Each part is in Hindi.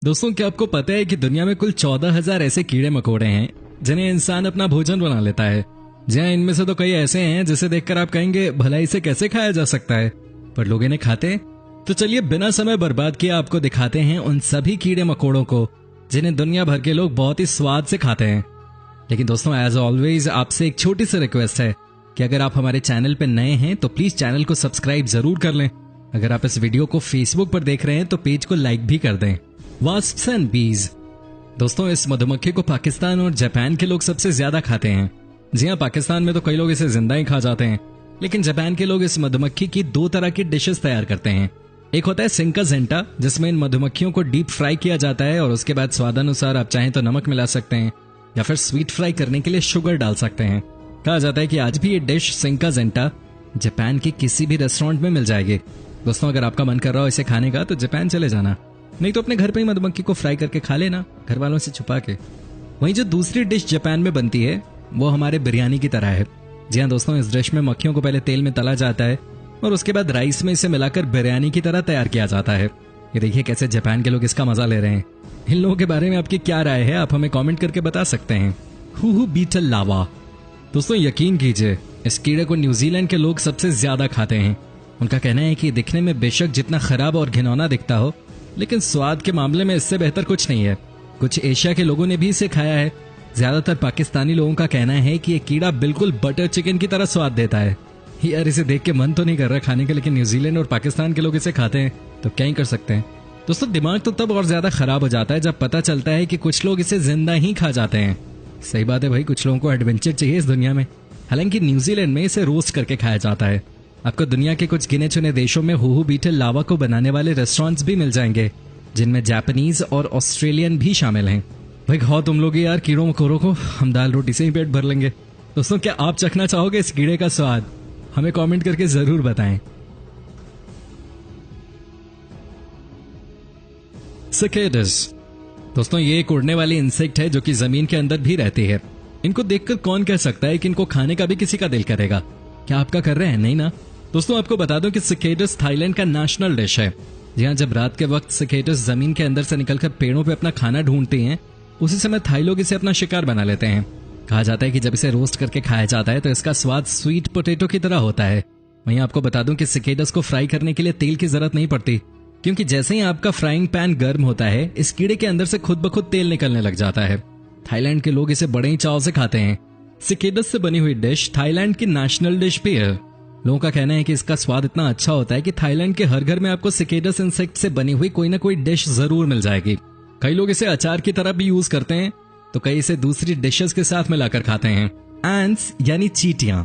दोस्तों, क्या आपको पता है कि दुनिया में कुल 14,000 ऐसे कीड़े मकोड़े हैं जिन्हें इंसान अपना भोजन बना लेता है। जी हाँ, इनमें से तो कई ऐसे हैं जिसे देखकर आप कहेंगे भला इसे कैसे खाया जा सकता है, पर लोग इन्हें खाते हैं। तो चलिए बिना समय बर्बाद किए आपको दिखाते हैं उन सभी कीड़े मकोड़ों को जिन्हें दुनिया भर के लोग बहुत ही स्वाद से खाते हैं। लेकिन दोस्तों, एज ऑलवेज आपसे एक छोटी सी रिक्वेस्ट है कि अगर आप हमारे चैनल पर नए हैं तो प्लीज चैनल को सब्सक्राइब जरूर कर लें। अगर आप इस वीडियो को फेसबुक पर देख रहे हैं तो पेज को लाइक भी कर दें। वास्प्स एंड बीज। दोस्तों, इस मधुमक्खी को पाकिस्तान और जापान के लोग सबसे ज्यादा खाते हैं। जी हाँ, पाकिस्तान में तो कई लोग इसे जिंदा ही खा जाते हैं, लेकिन जापान के लोग इस मधुमक्खी की दो तरह की डिशेस तैयार करते हैं। एक होता है सिंका जेंटा, जिसमें इन मधुमक्खियों को डीप फ्राई किया जाता है और उसके बाद स्वादानुसार आप चाहें तो नमक मिला सकते हैं या फिर स्वीट फ्राई करने के लिए शुगर डाल सकते हैं। कहा जाता है कि आज भी ये डिश सिंका जेंटा जापान के किसी भी रेस्टोरेंट में मिल जाएगी। दोस्तों, अगर आपका मन कर रहा हो इसे खाने का तो जापान चले जाना, नहीं तो अपने घर पे ही मधुमक्खी को फ्राई करके खा लेना, घर वालों से छुपा के। वहीं जो दूसरी डिश जापान में बनती है वो हमारे बिरयानी की तरह है। जी हाँ दोस्तों, इस डिश में मक्खियों को पहले तेल में तला जाता है और उसके बाद राइस में इसे मिलाकर बिरयानी की तरह तैयार किया जाता है। ये देखिए कैसे जापान के लोग इसका मजा ले रहे हैं। इन लोगों के बारे में आपकी क्या राय है, आप हमें कॉमेंट करके बता सकते हैं। हूहू बीटल लावा। दोस्तों, यकीन कीजिए इस कीड़े को न्यूजीलैंड के लोग सबसे ज्यादा खाते हैं। उनका कहना है कि दिखने में बेशक जितना खराब और घिनौना दिखता हो, लेकिन स्वाद के मामले में इससे बेहतर कुछ नहीं है। कुछ एशिया के लोगों ने भी इसे खाया है। ज्यादातर पाकिस्तानी लोगों का कहना है कि ये कीड़ा बिल्कुल बटर चिकन की तरह स्वाद देता है। यार, इसे देख के मन तो नहीं कर रहा खाने के, लेकिन न्यूजीलैंड और पाकिस्तान के लोग इसे खाते हैं तो क्या ही कर सकते हैं। दोस्तों, दिमाग तो तब और ज्यादा खराब हो जाता है जब पता चलता है कि कुछ लोग इसे जिंदा ही खा जाते हैं। सही बात है भाई, कुछ लोगों को एडवेंचर चाहिए इस दुनिया में। हालांकि न्यूजीलैंड में इसे रोस्ट करके खाया जाता है। आपको दुनिया के कुछ गिने चुने देशों में हूहू बीटल लावा को बनाने वाले रेस्टोरेंट्स भी मिल जाएंगे, जिनमें जापानीज और ऑस्ट्रेलियन भी शामिल हैं। भाई खाओ तुम लोग यार कीड़ों मकोड़ों को, हम दाल रोटी से ही पेट भर लेंगे। दोस्तों, क्या आप चखना चाहोगे इस कीड़े का स्वाद? हमें कमेंट करके जरूर बताएं। सिकेडस। दोस्तों, ये एक उड़ने वाली इंसेक्ट है जो कि जमीन के अंदर भी रहती है। इनको देखकर कौन कह सकता है कि इनको खाने का भी किसी का दिल करेगा? क्या आपका कर रहे हैं? नहीं ना। दोस्तों, आपको बता दूं कि सिकेडस थाईलैंड का नेशनल डिश है। जी हाँ, जब रात के वक्त सिकेडस जमीन के अंदर से निकलकर पेड़ों पे अपना खाना ढूंढते हैं, उसी समय थाई लोग इसे अपना शिकार बना लेते हैं। कहा जाता है कि जब इसे रोस्ट करके खाया जाता है तो इसका स्वाद स्वीट पोटैटो की तरह होता है। वहीं आपको बता दूं कि सिकेडस को फ्राई करने के लिए तेल की जरूरत नहीं पड़ती, क्योंकि जैसे ही आपका फ्राइंग पैन गर्म होता है इस कीड़े के अंदर से खुद ब खुद तेल निकलने लग जाता है। थाईलैंड के लोग इसे बड़े ही चाव से खाते हैं। सिकेडस से बनी हुई डिश थाईलैंड की नेशनल डिश भी है। लोगों का कहना है कि इसका स्वाद इतना अच्छा होता है कि थाईलैंड के हर घर में आपको सिकेडस इंसेक्ट से बनी हुई कोई ना कोई डिश जरूर मिल जाएगी। कई लोग इसे अचार की तरह भी यूज करते हैं, तो कई इसे दूसरी डिशेस के साथ मिलाकर खाते हैं। एंट्स यानी चींटियां।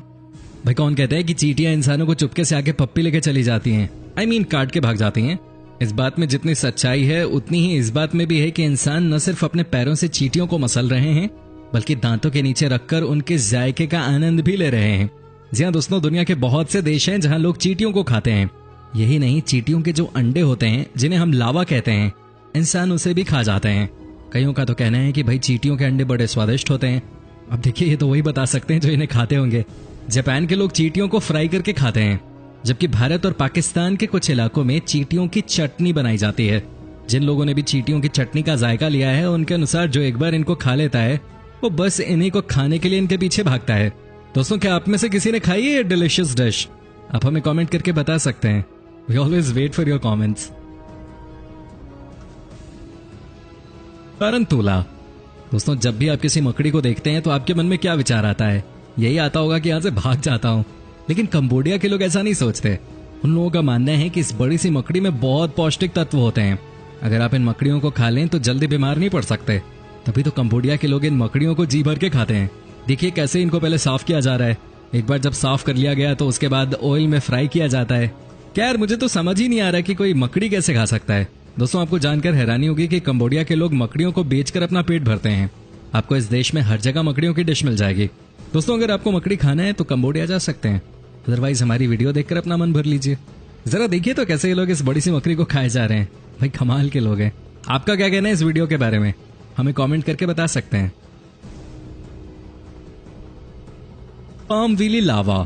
भाई कौन कहता है कि चींटियां इंसानों को चुपके से आके पप्पी लेके चली जाती हैं, I mean काट के भाग जाती हैं। इस बात में जितनी सच्चाई है उतनी ही इस बात में भी है कि इंसान न सिर्फ अपने पैरों से चींटियों को मसल रहे हैं, बल्कि दांतों के नीचे रखकर उनके जायके का आनंद भी ले रहे हैं। जी हाँ दोस्तों, दुनिया के बहुत से देश हैं जहां लोग चींटियों को खाते हैं। यही नहीं, चींटियों के जो अंडे होते हैं जिन्हें हम लावा कहते हैं, इंसान उसे भी खा जाते हैं। कईयों का तो कहना है कि भाई चींटियों के अंडे बड़े स्वादिष्ट होते हैं। अब देखिए, ये तो वही बता सकते हैं जो इन्हें खाते होंगे। जापान के लोग चींटियों को फ्राई करके खाते हैं, जबकि भारत और पाकिस्तान के कुछ इलाकों में चींटियों की चटनी बनाई जाती है। जिन लोगों ने भी चींटियों की चटनी का जायका लिया है, उनके अनुसार जो एक बार इनको खा लेता है वो बस इन्हीं को खाने के लिए इनके पीछे भागता है। दोस्तों, क्या आप में से किसी ने खाई है ये डिलिशियस डिश? आप हमें कमेंट करके बता सकते हैं। We always wait for your comments. Tarantula. दोस्तों, जब भी आप किसी मकड़ी को देखते हैं तो आपके मन में क्या विचार आता है? यही आता होगा कि यहाँ से भाग जाता हूँ। लेकिन कंबोडिया के लोग ऐसा नहीं सोचते। उन लोगों का मानना है कि इस बड़ी सी मकड़ी में बहुत पौष्टिक तत्व होते हैं। अगर आप इन मकड़ियों को खा लें तो जल्दी बीमार नहीं पड़ सकते। तभी तो कंबोडिया के लोग इन मकड़ियों को जी भर के खाते हैं। देखिए कैसे इनको पहले साफ किया जा रहा है। एक बार जब साफ कर लिया गया तो उसके बाद ऑयल में फ्राई किया जाता है। क्या यार, मुझे तो समझ ही नहीं आ रहा कि कोई मकड़ी कैसे खा सकता है। दोस्तों, आपको जानकर हैरानी होगी कि कंबोडिया के लोग मकड़ियों को बेचकर अपना पेट भरते हैं। आपको इस देश में हर जगह मकड़ियों की डिश मिल जाएगी। दोस्तों, अगर आपको मकड़ी खाना है तो कंबोडिया जा सकते हैं, अदरवाइज हमारी वीडियो देखकर अपना मन भर लीजिए। जरा देखिए तो कैसे ये लोग इस बड़ी सी मकड़ी को खाए जा रहे हैं। भाई कमाल के लोग हैं। आपका क्या कहना है इस वीडियो के बारे में? हमें कमेंट करके बता सकते हैं। पाम व्हीली लावा।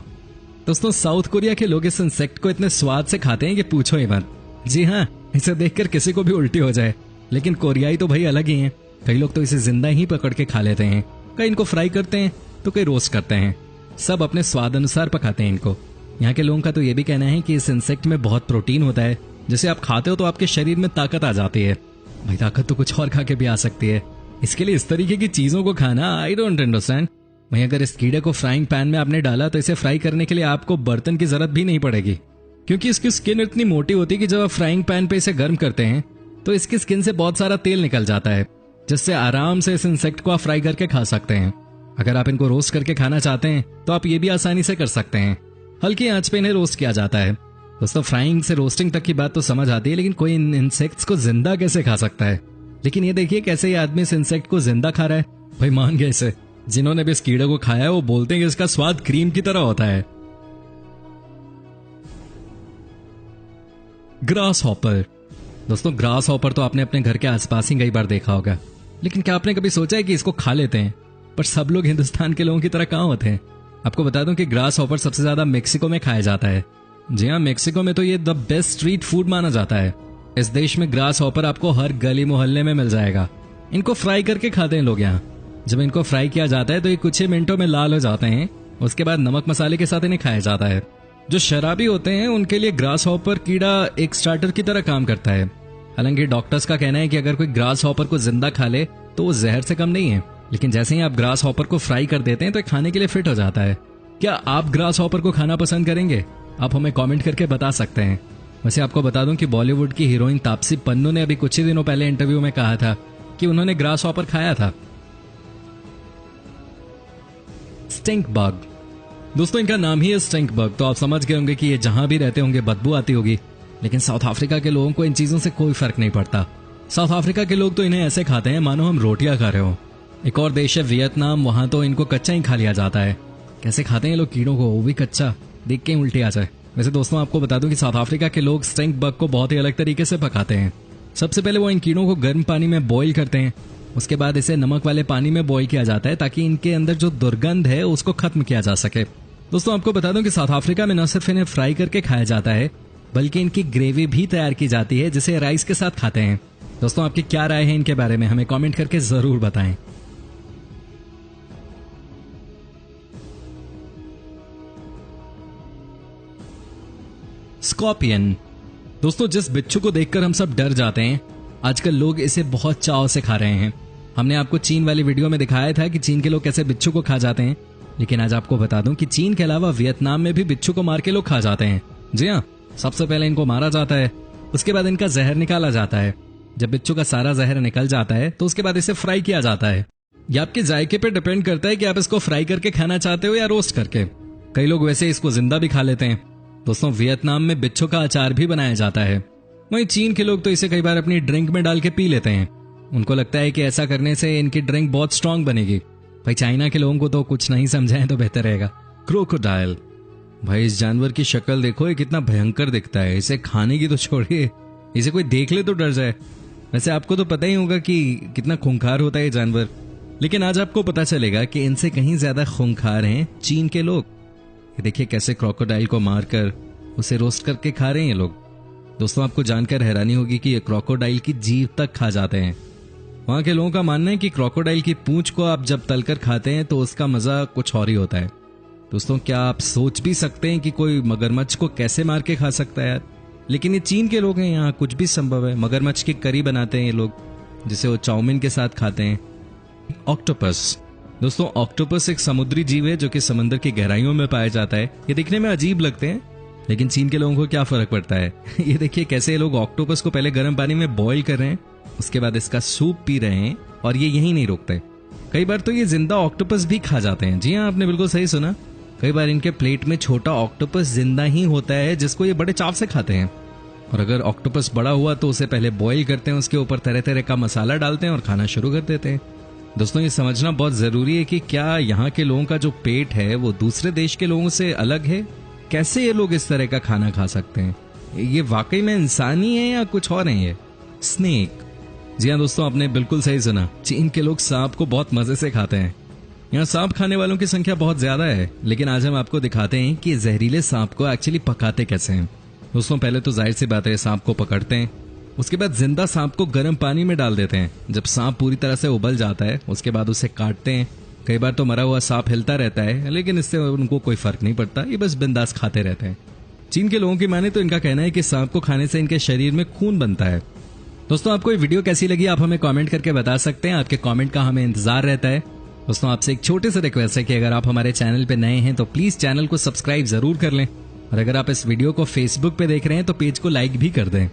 दोस्तों, साउथ कोरिया के लोग इस इंसेक्ट को इतने स्वाद से खाते हैं कि पूछो ही मत। जी हाँ, इसे देखकर किसी को भी उल्टी हो जाए। लेकिन कोरियाई तो भाई अलग ही हैं। कई लोग तो इसे जिंदा ही पकड़ के खा लेते हैं, कई इनको फ्राई करते हैं तो कई रोस्ट करते हैं। सब अपने स्वाद अनुसार पकाते हैं इनको। यहाँ के लोगों का तो ये भी कहना है कि इस इंसेक्ट में बहुत प्रोटीन होता है, जिसे आप खाते हो तो आपके शरीर में ताकत आ जाती है। भाई ताकत तो कुछ और खा के भी आ सकती है, इसके लिए इस तरीके की चीजों को खाना आई डोंट अंडरस्टैंड। भाई अगर इस कीड़े को फ्राइंग पैन में आपने डाला तो इसे फ्राई करने के लिए आपको बर्तन की जरूरत भी नहीं पड़ेगी, क्योंकि इसकी स्किन इतनी मोटी होती है कि जब आप फ्राइंग पैन पे इसे गर्म करते हैं तो इसकी स्किन से बहुत सारा तेल निकल जाता है, जिससे आराम से इस इंसेक्ट को आप फ्राई करके खा सकते हैं। अगर आप इनको रोस्ट करके खाना चाहते हैं तो आप ये भी आसानी से कर सकते हैं। हल्की आंच पे इन्हें रोस्ट किया जाता है। दोस्तों फ्राइंग से रोस्टिंग तक की बात तो समझ आती है, लेकिन कोई इन इंसेक्ट्स को जिंदा कैसे खा सकता है? लेकिन ये देखिए कैसे ये आदमी इस इंसेक्ट को जिंदा खा रहा है। भाई मान गए इसे, जिन्होंने भी इस कीड़े को खाया है वो बोलते हैं कि इसका स्वाद क्रीम की तरह होता है। Grass hopper. दोस्तों ग्रास हॉपर तो आपने अपने घर के आसपास ही कई बार देखा होगा, लेकिन क्या आपने कभी सोचा है कि इसको खा लेते हैं? पर सब लोग हिंदुस्तान के लोगों की तरह कहां होते हैं। आपको बता दूं कि ग्रास हॉपर सबसे ज्यादा मेक्सिको में खाया जाता है। जी हाँ, मेक्सिको में तो ये द बेस्ट स्ट्रीट फूड माना जाता है। इस देश में ग्रास हॉपर आपको हर गली मोहल्ले में मिल जाएगा। इनको फ्राई करके खाते हैं लोग यहाँ। जब इनको फ्राई किया जाता है तो ये कुछ ही मिनटों में लाल हो जाते हैं। उसके बाद नमक मसाले के साथ इन्हें खाया जाता है। जो शराबी होते हैं उनके लिए ग्रास हॉपर कीड़ा एक स्टार्टर की तरह काम करता है। हालांकि डॉक्टर्स का कहना है कि अगर कोई ग्रास हॉपर को जिंदा खा ले तो वो जहर से कम नहीं है, लेकिन जैसे ही आप ग्रास हॉपर को फ्राई कर देते हैं तो खाने के लिए फिट हो जाता है। क्या आप ग्रास हॉपर को खाना पसंद करेंगे? आप हमें कमेंट करके बता सकते हैं। वैसे आपको बता दूं कि बॉलीवुड की हीरोइन तापसी पन्नू ने अभी कुछ ही दिनों पहले इंटरव्यू में कहा था कि उन्होंने ग्रास हॉपर खाया था। Stink bug. दोस्तों इनका नाम ही है स्टिंक बग, तो आप समझ गए होंगे कि ये जहां भी रहते होंगे बदबू आती होगी। लेकिन साउथ अफ्रीका के लोगों को इन चीजों से कोई फर्क नहीं पड़ता। साउथ अफ्रीका के लोग तो इन्हें ऐसे खाते हैं मानो हम रोटियां खा रहे हो। एक और देश है वियतनाम, वहां तो इनको कच्चा ही खा लिया जाता है। कैसे खाते हैं लोग कीड़ों को, वो भी कच्चा, देख के ही उल्टी आ जाए। वैसे दोस्तों आपको बता दूं कि साउथ अफ्रीका के लोग स्टिंक बग को बहुत ही अलग तरीके से पकाते हैं। सबसे पहले वो इन कीड़ों को गर्म पानी में बॉईल करते हैं। उसके बाद इसे नमक वाले पानी में बॉईल किया जाता है ताकि इनके अंदर जो दुर्गंध है उसको खत्म किया जा सके। दोस्तों आपको बता दूं कि साउथ अफ्रीका में न सिर्फ इन्हें फ्राई करके खाया जाता है, बल्कि इनकी ग्रेवी भी तैयार की जाती है जिसे राइस के साथ खाते हैं। दोस्तों आपकी क्या राय है इनके बारे में, हमें कमेंट करके जरूर बताएं। स्कॉर्पियन। दोस्तों जिस बिच्छू को देखकर हम सब डर जाते हैं, आजकल लोग इसे बहुत चाव से खा रहे हैं। हमने आपको चीन वाली वीडियो में दिखाया था कि चीन के लोग कैसे बिच्छू को खा जाते हैं, लेकिन आज आपको बता दूं कि चीन के अलावा वियतनाम में भी बिच्छू को मार के लोग खा जाते हैं। जी हाँ, सबसे पहले इनको मारा जाता है, उसके बाद इनका जहर निकाला जाता है। जब बिच्छू का सारा जहर निकल जाता है तो उसके बाद इसे फ्राई किया जाता है। यह आपके जायके पे डिपेंड करता है कि आप इसको फ्राई करके खाना चाहते हो या रोस्ट करके। कई लोग वैसे इसको जिंदा भी खा लेते हैं। दोस्तों वियतनाम में बिच्छू का अचार भी बनाया जाता है। वहीं चीन के लोग तो इसे कई बार अपनी ड्रिंक में डाल के पी लेते हैं। उनको लगता है कि ऐसा करने से इनकी ड्रिंक बहुत स्ट्रांग बनेगी। भाई चाइना के लोगों को तो कुछ नहीं समझाएं तो बेहतर रहेगा। क्रोकोडाइल। भाई इस जानवर की शक्ल देखो, ये कितना भयंकर दिखता है। इसे खाने की तो छोड़िए, इसे कोई देख ले तो डर जाए। वैसे आपको तो पता ही होगा कि कितना खूंखार होता है ये जानवर, लेकिन आज आपको पता चलेगा कि इनसे कहीं ज्यादा खूंखार हैं चीन के लोग। ये देखिए कैसे क्रोकोडाइल को मारकर उसे रोस्ट करके खा रहे हैं ये लोग। दोस्तों आपको जानकर हैरानी होगी कि ये क्रोकोडाइल की जीभ तक खा जाते हैं। वहां के लोगों का मानना है कि क्रोकोडाइल की पूंछ को आप जब तलकर खाते हैं तो उसका मजा कुछ और ही होता है। दोस्तों क्या आप सोच भी सकते हैं कि कोई मगरमच्छ को कैसे मार के खा सकता है यार? लेकिन ये चीन के लोग हैं, यहाँ कुछ भी संभव है। मगरमच्छ की करी बनाते हैं ये लोग, जिसे वो चाउमीन के साथ खाते हैं। ऑक्टोपस। दोस्तों ऑक्टोपस एक समुद्री जीव है जो कि समंदर की गहराइयों में पाया जाता है। ये दिखने में अजीब लगते हैं, लेकिन चीन के लोगों को क्या फर्क पड़ता है। ये देखिए कैसे ये लोग ऑक्टोपस को पहले गर्म पानी में बॉईल कर रहे हैं, उसके बाद इसका सूप पी रहे हैं, और ये यही नहीं रोकते। कई बार तो ये जिंदा ऑक्टोपस भी खा जाते हैं। जी हाँ, आपने बिल्कुल सही सुना। कई बार इनके प्लेट में छोटा ऑक्टोपस जिंदा ही होता है जिसको ये बड़े चाव से खाते हैं। और अगर ऑक्टोपस बड़ा हुआ तो उसे पहले बॉईल करते हैं, उसके ऊपर तरह तरह का मसाला डालते हैं और खाना शुरू कर देते हैं। दोस्तों ये समझना बहुत जरूरी है कि क्या यहाँ के लोगों का जो पेट है वो दूसरे देश के लोगों से अलग है। कैसे ये लोग इस तरह का खाना खा सकते हैं? ये वाकई में इंसानी है या कुछ और है? ये स्नेक। जी हाँ दोस्तों, आपने बिल्कुल सही सुना। चीन के लोग सांप को बहुत मजे से खाते हैं। यहाँ सांप खाने वालों की संख्या बहुत ज्यादा है, लेकिन आज हम आपको दिखाते हैं कि जहरीले सांप को एक्चुअली पकाते कैसे हैं। दोस्तों पहले तो जाहिर सी बात है, सांप को पकड़ते हैं, उसके बाद जिंदा सांप को गर्म पानी में डाल देते हैं। जब सांप पूरी तरह से उबल जाता है उसके बाद उसे काटते हैं। कई बार तो मरा हुआ सांप हिलता रहता है, लेकिन इससे उनको कोई फर्क नहीं पड़ता, ये बस बिंदास खाते रहते हैं। चीन के लोगों की माने तो इनका कहना है कि सांप को खाने से इनके शरीर में खून बनता है। दोस्तों, आपको ये वीडियो कैसी लगी आप हमें कमेंट करके बता सकते हैं। आपके कमेंट का हमें इंतजार रहता है। दोस्तों, आपसे एक छोटे से रिक्वेस्ट है कि अगर आप हमारे चैनल पे नए हैं तो प्लीज चैनल को सब्सक्राइब जरूर कर लें, और अगर आप इस वीडियो को फेसबुक पे देख रहे हैं तो पेज को लाइक भी कर दें।